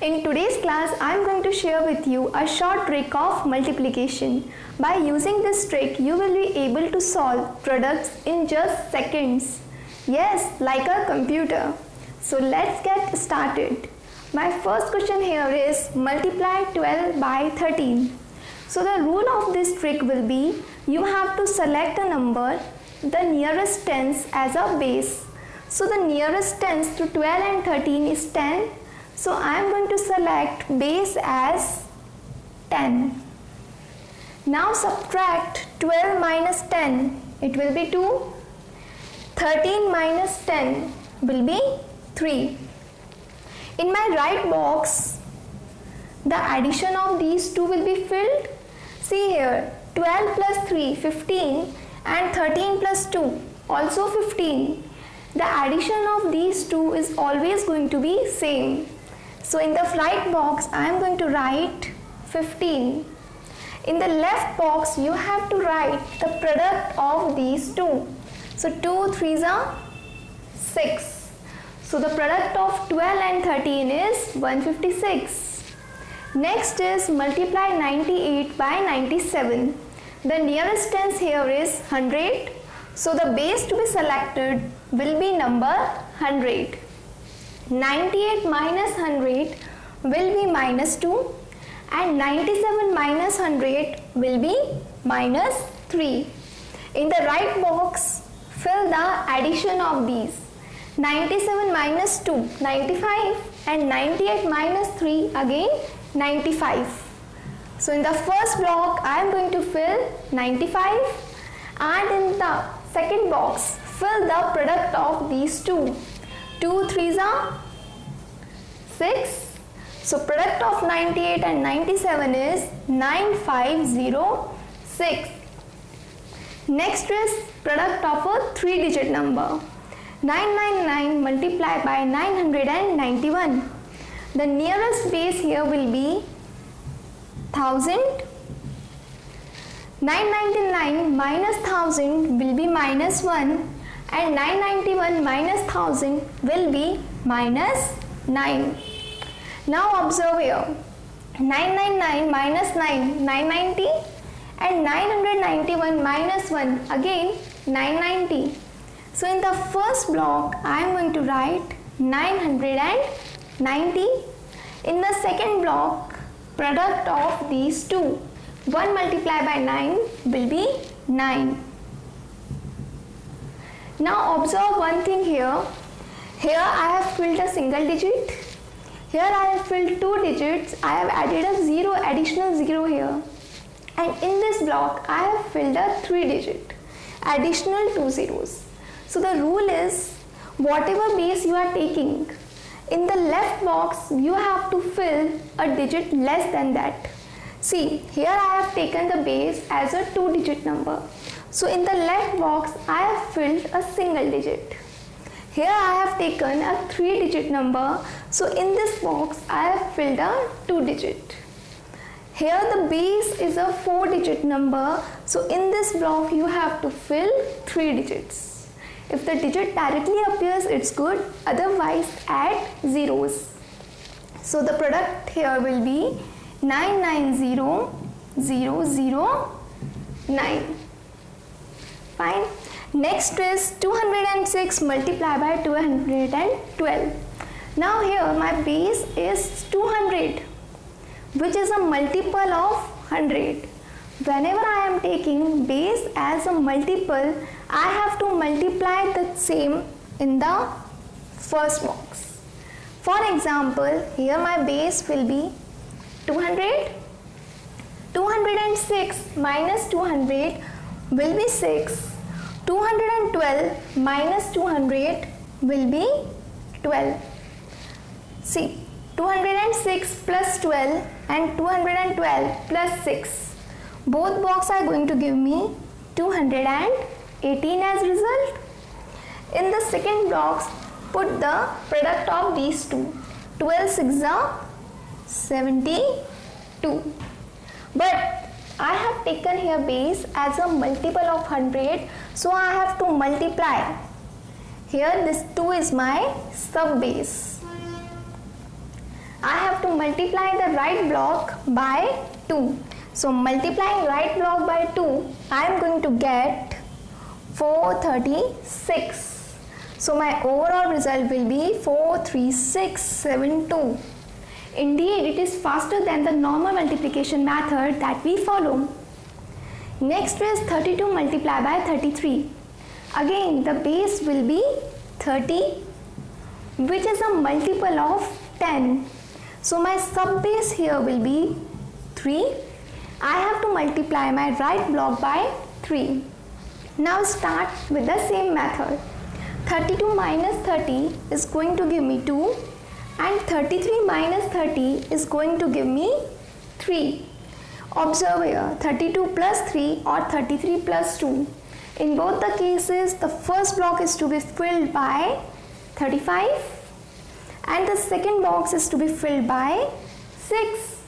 In today's class, I am going to share with you a short trick of multiplication. By using this trick, you will be able to solve products in just seconds. Yes, like a computer. So let's get started. My first question here is multiply 12 by 13. So the rule of this trick will be you have to select a number, the nearest tens as a base. So the nearest tens to 12 and 13 is 10. So I am going to select base as 10. Now subtract 12 minus 10. It will be 2. 13 minus 10 will be 3. In my right box, the addition of these two will be filled. See here, 12 plus 3, 15, and 13 plus 2, also 15. The addition of these two is always going to be same. So in the right box, I am going to write 15. In the left box, you have to write the product of these two. So 2 3s are 6. So the product of 12 and 13 is 156. Next is multiply 98 by 97. The nearest tens here is 100. So the base to be selected will be number 100. 98 minus 100 will be minus 2 and 97 minus 100 will be minus 3. In the right box, fill the addition of these. 97 minus 2, 95, and 98 minus 3 again 95. So in the first block, I am going to fill 95, and in the second box, fill the product of these two. 2 3s are 6. So product of 98 and 97 is 9506. Next is product of a 3-digit number. 999 multiplied by 991. The nearest base here will be 1000. 999 minus 1000 will be minus 1, and 991 minus 1000 will be minus 9. Now observe here, 999 minus 9, 990, and 991 minus 1, again 990. So in the first block, I am going to write 990. In the second block, product of these two, 1 multiplied by 9 will be 9. Now observe one thing here. Here I have filled a single digit. Here I have filled 2 digits. I have added a additional 0 here. And in this block, I have filled a 3 digit, additional 2 zeros. So the rule is, whatever base you are taking, in the left box, you have to fill a digit less than that. See, here I have taken the base as a 2-digit number. So in the left box, I have filled a single digit. Here I have taken a 3-digit number. So in this box, I have filled a 2-digit. Here the base is a 4-digit number. So in this block, you have to fill 3 digits. If the digit directly appears, it's good. Otherwise, add zeros. So the product here will be 990009. Fine. Next is 206 multiplied by 212. Now here my base is 200, which is a multiple of 100. Whenever I am taking base as a multiple, I have to multiply the same in the first box. For example, here my base will be 200. 206 minus 200 will be 6. 212 minus 200 will be 12. See, 206 plus 12 and 212 plus 6. Both boxes are going to give me 218 as result. In the second box, put the product of these two. 12 6 are 72. But I have taken here base as a multiple of 100, so I have to multiply. Here this 2 is my sub base. I have to multiply the right block by 2. So multiplying right block by 2, I am going to get 436. So my overall result will be 43672. Indeed, it is faster than the normal multiplication method that we follow. Next is 32 multiplied by 33. Again, the base will be 30, which is a multiple of 10. So my sub base here will be 3. I have to multiply my right block by 3. Now start with the same method. 32 minus 30 is going to give me 2, and 33 minus 30 is going to give me 3. Observe here, 32 plus 3 or 33 plus 2. In both the cases, the first block is to be filled by 35 and the second box is to be filled by 6.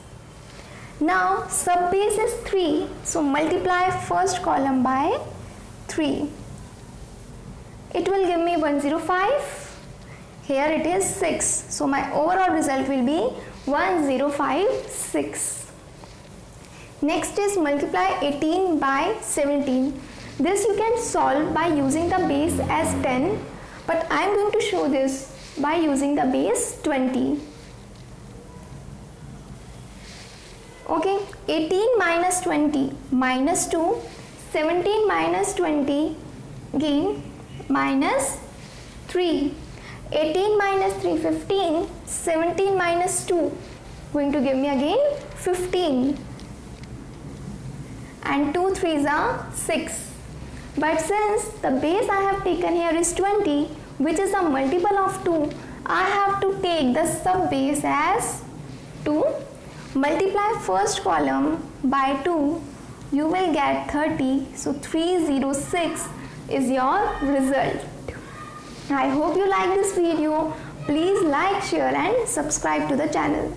Now sub base is 3, so multiply first column by 3. It will give me 105. Here it is 6. So my overall result will be 1056. Next is multiply 18 by 17. This you can solve by using the base as 10, but I am going to show this by using the base 20. Okay, 18 minus 20 minus 2, 17 minus 20 again minus 3, 18 minus 3 15, 17 minus 2 going to give me again 15, and 2 3s are 6. But since the base I have taken here is 20, which is a multiple of 2, I have to take the sub base as 2. Multiply first column by 2, you will get 30. So 306 is your result. I hope you like this video. Please like, share and subscribe to the channel.